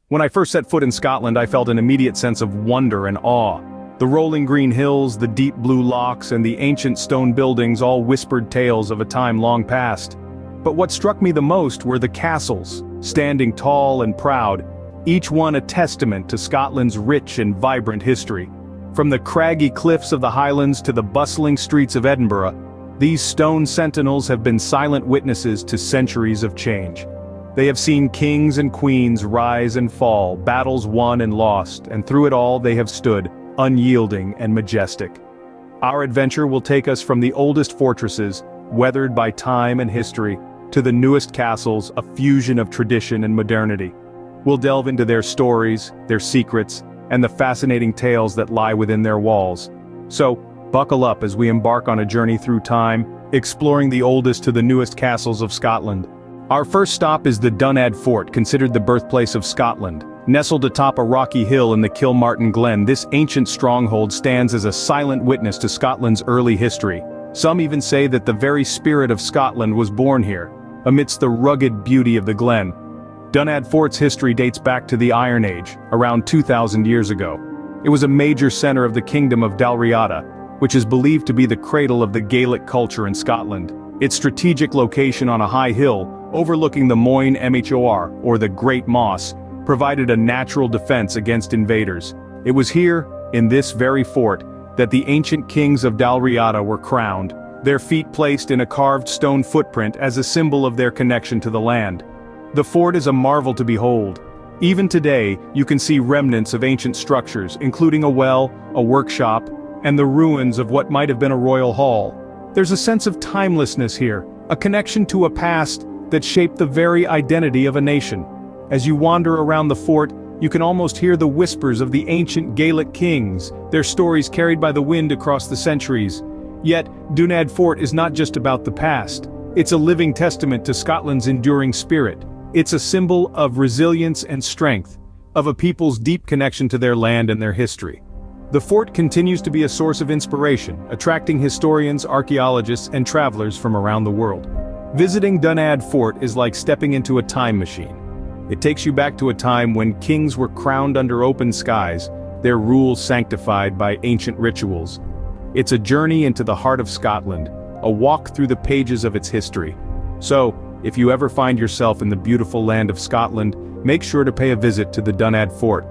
When I first set foot in Scotland, I felt an immediate sense of wonder and awe. The rolling green hills, the deep blue lochs, and the ancient stone buildings all whispered tales of a time long past. But what struck me the most were the castles, standing tall and proud, each one a testament to Scotland's rich and vibrant history. From the craggy cliffs of the Highlands to the bustling streets of Edinburgh, these stone sentinels have been silent witnesses to centuries of change. They have seen kings and queens rise and fall, battles won and lost, and through it all they have stood, unyielding and majestic. Our adventure will take us from the oldest fortresses, weathered by time and history, to the newest castles, a fusion of tradition and modernity. We'll delve into their stories, their secrets, and the fascinating tales that lie within their walls. So, buckle up as we embark on a journey through time, exploring the oldest to the newest castles of Scotland. Our first stop is the Donan Fort, considered the birthplace of Scotland. Nestled atop a rocky hill in the Kilmartin Glen, this ancient stronghold stands as a silent witness to Scotland's early history. Some even say that the very spirit of Scotland was born here, amidst the rugged beauty of the glen. Donan Fort's history dates back to the Iron Age, around 2,000 years ago. It was a major centre of the kingdom of Dalriada, which is believed to be the cradle of the Gaelic culture in Scotland. Its strategic location on a high hill, overlooking the Moyne Mhor, or the Great Moss, provided a natural defense against invaders. It was here, in this very fort, that the ancient kings of Dalriada were crowned, their feet placed in a carved stone footprint as a symbol of their connection to the land. The fort is a marvel to behold. Even today, you can see remnants of ancient structures, including a well, a workshop, and the ruins of what might have been a royal hall. There's a sense of timelessness here, a connection to a past that shaped the very identity of a nation. As you wander around the fort, you can almost hear the whispers of the ancient Gaelic kings, their stories carried by the wind across the centuries. Yet, Donan Fort is not just about the past. It's a living testament to Scotland's enduring spirit. It's a symbol of resilience and strength, of a people's deep connection to their land and their history. The fort continues to be a source of inspiration, attracting historians, archaeologists, and travelers from around the world. Visiting Donan Fort is like stepping into a time machine. It takes you back to a time when kings were crowned under open skies, their rule sanctified by ancient rituals. It's a journey into the heart of Scotland, a walk through the pages of its history. So, if you ever find yourself in the beautiful land of Scotland, make sure to pay a visit to the Donan Fort.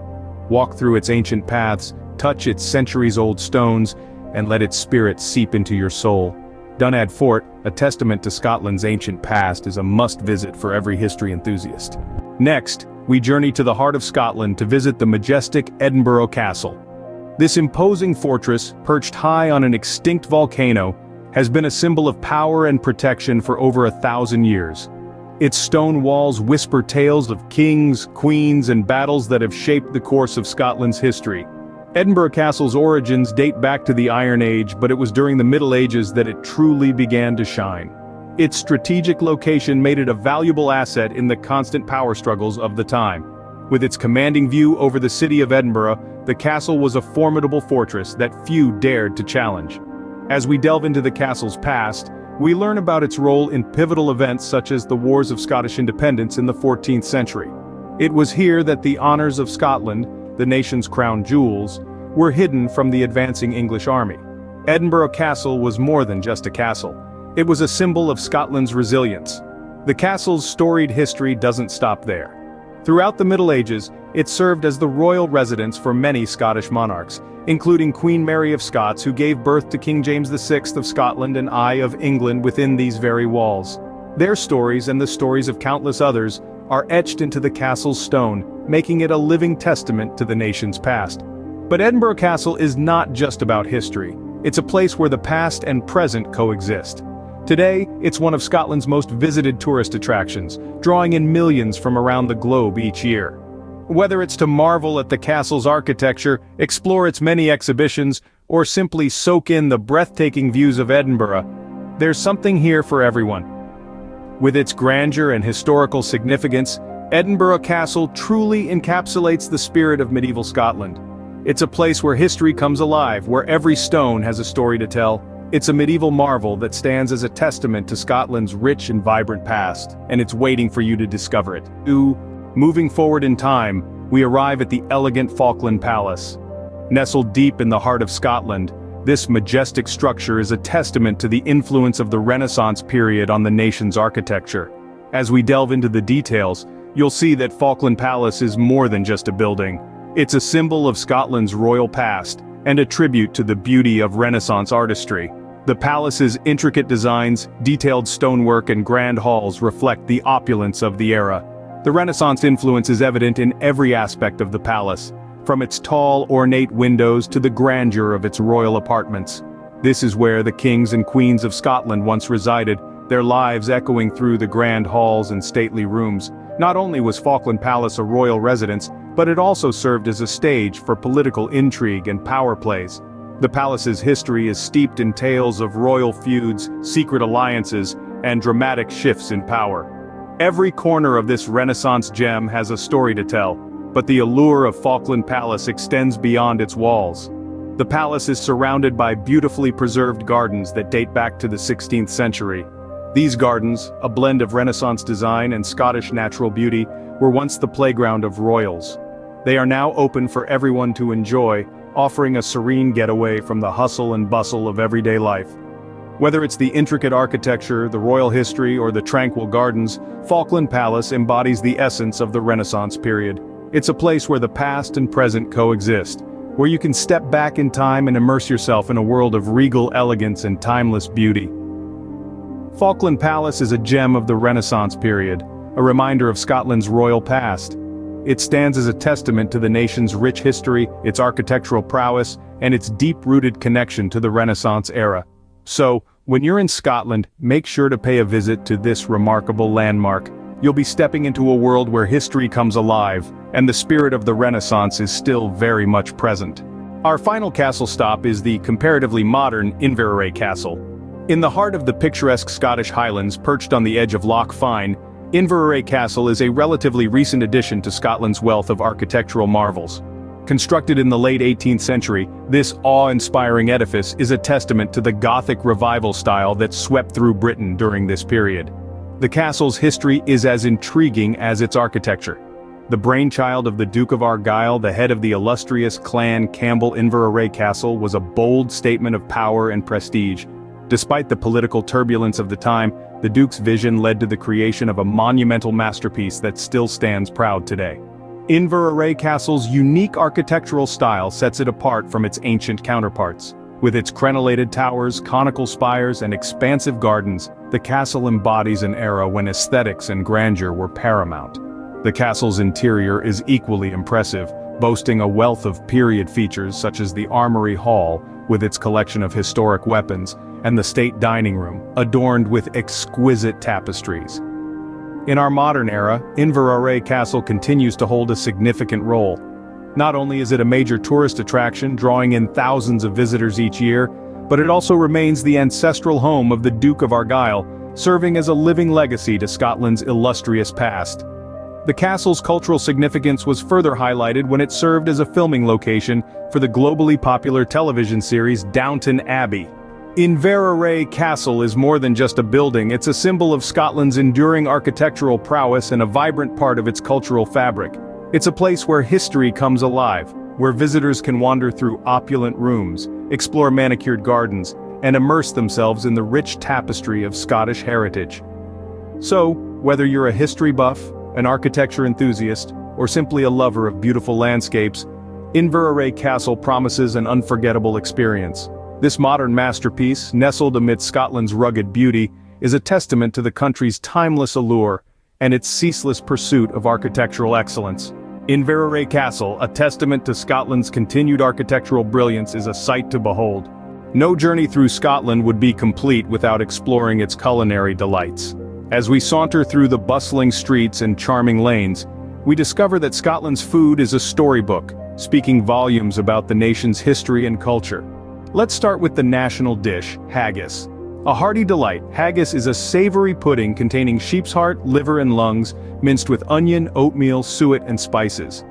Walk through its ancient paths, touch its centuries-old stones, and let its spirit seep into your soul. Donan Fort, a testament to Scotland's ancient past, is a must-visit for every history enthusiast. Next, we journey to the heart of Scotland to visit the majestic Edinburgh Castle. This imposing fortress, perched high on an extinct volcano, has been a symbol of power and protection for over 1,000 years. Its stone walls whisper tales of kings, queens, and battles that have shaped the course of Scotland's history. Edinburgh Castle's origins date back to the Iron Age, but it was during the Middle Ages that it truly began to shine. Its strategic location made it a valuable asset in the constant power struggles of the time. With its commanding view over the city of Edinburgh, the castle was a formidable fortress that few dared to challenge. As we delve into the castle's past, we learn about its role in pivotal events such as the Wars of Scottish Independence in the 14th century. It was here that the honours of Scotland, the nation's crown jewels, were hidden from the advancing English army. Edinburgh Castle was more than just a castle. It was a symbol of Scotland's resilience. The castle's storied history doesn't stop there. Throughout the Middle Ages, it served as the royal residence for many Scottish monarchs, including Queen Mary of Scots, who gave birth to King James VI of Scotland and I of England within these very walls. Their stories and the stories of countless others are etched into the castle's stone, making it a living testament to the nation's past. But Edinburgh Castle is not just about history. It's a place where the past and present coexist. Today, it's one of Scotland's most visited tourist attractions, drawing in millions from around the globe each year. Whether it's to marvel at the castle's architecture, explore its many exhibitions, or simply soak in the breathtaking views of Edinburgh, there's something here for everyone. With its grandeur and historical significance, Edinburgh Castle truly encapsulates the spirit of medieval Scotland. It's a place where history comes alive, where every stone has a story to tell. It's a medieval marvel that stands as a testament to Scotland's rich and vibrant past, and it's waiting for you to discover it. Moving forward in time, we arrive at the elegant Falkland Palace. Nestled deep in the heart of Scotland, this majestic structure is a testament to the influence of the Renaissance period on the nation's architecture. As we delve into the details, you'll see that Falkland Palace is more than just a building. It's a symbol of Scotland's royal past, and a tribute to the beauty of Renaissance artistry. The palace's intricate designs, detailed stonework and grand halls reflect the opulence of the era. The Renaissance influence is evident in every aspect of the palace, from its tall, ornate windows to the grandeur of its royal apartments. This is where the kings and queens of Scotland once resided, their lives echoing through the grand halls and stately rooms. Not only was Falkland Palace a royal residence, but it also served as a stage for political intrigue and power plays. The palace's history is steeped in tales of royal feuds, secret alliances, and dramatic shifts in power. Every corner of this Renaissance gem has a story to tell, but the allure of Falkland Palace extends beyond its walls. The palace is surrounded by beautifully preserved gardens that date back to the 16th century. These gardens, a blend of Renaissance design and Scottish natural beauty, were once the playground of royals. They are now open for everyone to enjoy, offering a serene getaway from the hustle and bustle of everyday life. Whether it's the intricate architecture, the royal history, or the tranquil gardens, Falkland Palace embodies the essence of the Renaissance period. It's a place where the past and present coexist, where you can step back in time and immerse yourself in a world of regal elegance and timeless beauty. Falkland Palace is a gem of the Renaissance period, a reminder of Scotland's royal past. It stands as a testament to the nation's rich history, its architectural prowess, and its deep-rooted connection to the Renaissance era. So, when you're in Scotland, make sure to pay a visit to this remarkable landmark. You'll be stepping into a world where history comes alive, and the spirit of the Renaissance is still very much present. Our final castle stop is the comparatively modern Inverary Castle. In the heart of the picturesque Scottish Highlands perched on the edge of Loch Fyne, Inverary Castle is a relatively recent addition to Scotland's wealth of architectural marvels. Constructed in the late 18th century, this awe-inspiring edifice is a testament to the Gothic revival style that swept through Britain during this period. The castle's history is as intriguing as its architecture. The brainchild of the Duke of Argyll, the head of the illustrious clan Campbell, Inverary Castle was a bold statement of power and prestige. Despite the political turbulence of the time, the Duke's vision led to the creation of a monumental masterpiece that still stands proud today. Inverary Castle's unique architectural style sets it apart from its ancient counterparts. With its crenellated towers, conical spires, and expansive gardens, the castle embodies an era when aesthetics and grandeur were paramount. The castle's interior is equally impressive, boasting a wealth of period features such as the Armory Hall, with its collection of historic weapons, and the state dining room, adorned with exquisite tapestries. In our modern era, Inverary Castle continues to hold a significant role. Not only is it a major tourist attraction drawing in thousands of visitors each year, but it also remains the ancestral home of the Duke of Argyll, serving as a living legacy to Scotland's illustrious past. The castle's cultural significance was further highlighted when it served as a filming location for the globally popular television series Downton Abbey. Inverary Castle is more than just a building, it's a symbol of Scotland's enduring architectural prowess and a vibrant part of its cultural fabric. It's a place where history comes alive, where visitors can wander through opulent rooms, explore manicured gardens, and immerse themselves in the rich tapestry of Scottish heritage. So, whether you're a history buff, an architecture enthusiast, or simply a lover of beautiful landscapes, Inverary Castle promises an unforgettable experience. This modern masterpiece, nestled amidst Scotland's rugged beauty, is a testament to the country's timeless allure and its ceaseless pursuit of architectural excellence. Inverary Castle, a testament to Scotland's continued architectural brilliance, is a sight to behold. No journey through Scotland would be complete without exploring its culinary delights. As we saunter through the bustling streets and charming lanes, we discover that Scotland's food is a storybook, speaking volumes about the nation's history and culture. Let's start with the national dish, haggis. A hearty delight, haggis is a savory pudding containing sheep's heart, liver and lungs, minced with onion, oatmeal, suet and spices.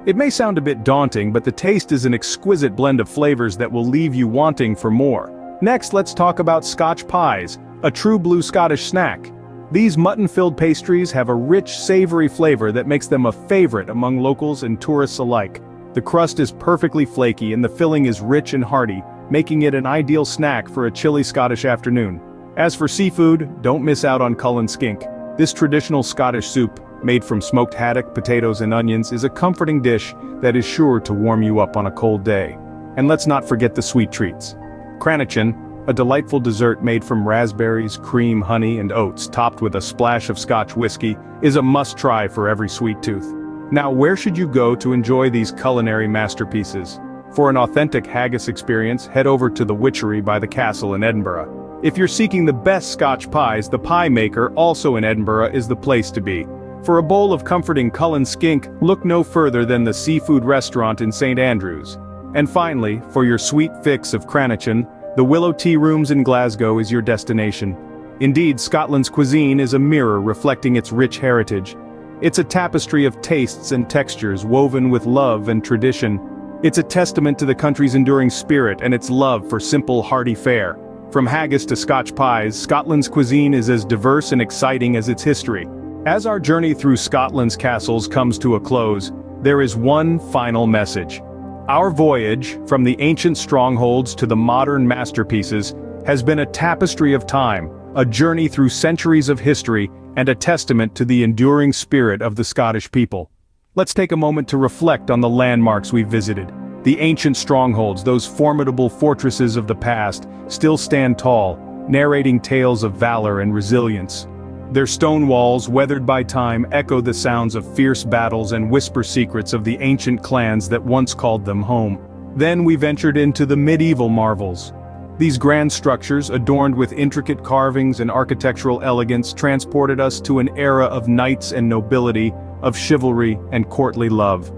It may sound a bit daunting, but the taste is an exquisite blend of flavors that will leave you wanting for more. Next, let's talk about Scotch pies, a true blue Scottish snack. These mutton-filled pastries have a rich, savory flavor that makes them a favorite among locals and tourists alike. The crust is perfectly flaky and the filling is rich and hearty, making it an ideal snack for a chilly Scottish afternoon. As for seafood, don't miss out on Cullen skink. This traditional Scottish soup, made from smoked haddock, potatoes and onions, is a comforting dish that is sure to warm you up on a cold day. And let's not forget the sweet treats. Cranachan, a delightful dessert made from raspberries, cream, honey and oats topped with a splash of Scotch whiskey, is a must-try for every sweet tooth. Now where should you go to enjoy these culinary masterpieces? For an authentic haggis experience, head over to the Witchery by the Castle in Edinburgh. If you're seeking the best Scotch pies, the Pie Maker, also in Edinburgh, is the place to be. For a bowl of comforting Cullen skink, look no further than the Seafood Restaurant in St. Andrews. And finally, for your sweet fix of Cranachan, the Willow Tea Rooms in Glasgow is your destination. Indeed, Scotland's cuisine is a mirror reflecting its rich heritage. It's a tapestry of tastes and textures woven with love and tradition. It's a testament to the country's enduring spirit and its love for simple, hearty fare. From haggis to Scotch pies, Scotland's cuisine is as diverse and exciting as its history. As our journey through Scotland's castles comes to a close, there is one final message. Our voyage, from the ancient strongholds to the modern masterpieces, has been a tapestry of time, a journey through centuries of history, and a testament to the enduring spirit of the Scottish people. Let's take a moment to reflect on the landmarks we've visited. The ancient strongholds, those formidable fortresses of the past, still stand tall, narrating tales of valor and resilience. Their stone walls, weathered by time, echo the sounds of fierce battles and whisper secrets of the ancient clans that once called them home. Then we ventured into the medieval marvels. These grand structures, adorned with intricate carvings and architectural elegance, transported us to an era of knights and nobility, of chivalry and courtly love.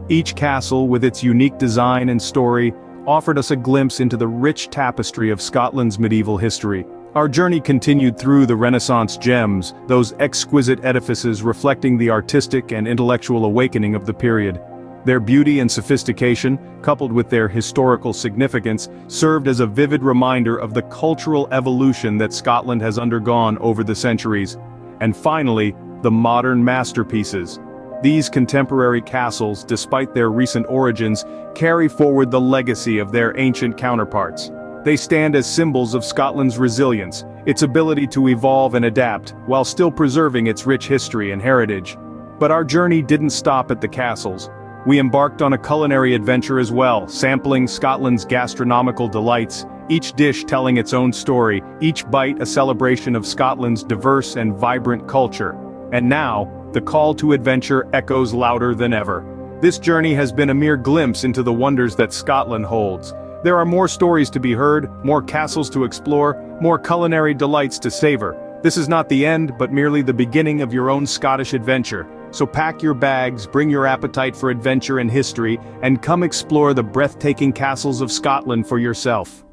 Each castle, with its unique design and story, offered us a glimpse into the rich tapestry of Scotland's medieval history. Our journey continued through the Renaissance gems, those exquisite edifices reflecting the artistic and intellectual awakening of the period. Their beauty and sophistication, coupled with their historical significance, served as a vivid reminder of the cultural evolution that Scotland has undergone over the centuries. And finally, the modern masterpieces. These contemporary castles, despite their recent origins, carry forward the legacy of their ancient counterparts. They stand as symbols of Scotland's resilience, its ability to evolve and adapt, while still preserving its rich history and heritage. But our journey didn't stop at the castles. We embarked on a culinary adventure as well, sampling Scotland's gastronomical delights, each dish telling its own story, each bite a celebration of Scotland's diverse and vibrant culture. And now, the call to adventure echoes louder than ever. This journey has been a mere glimpse into the wonders that Scotland holds. There are more stories to be heard, more castles to explore, more culinary delights to savor. This is not the end, but merely the beginning of your own Scottish adventure. So pack your bags, bring your appetite for adventure and history, and come explore the breathtaking castles of Scotland for yourself.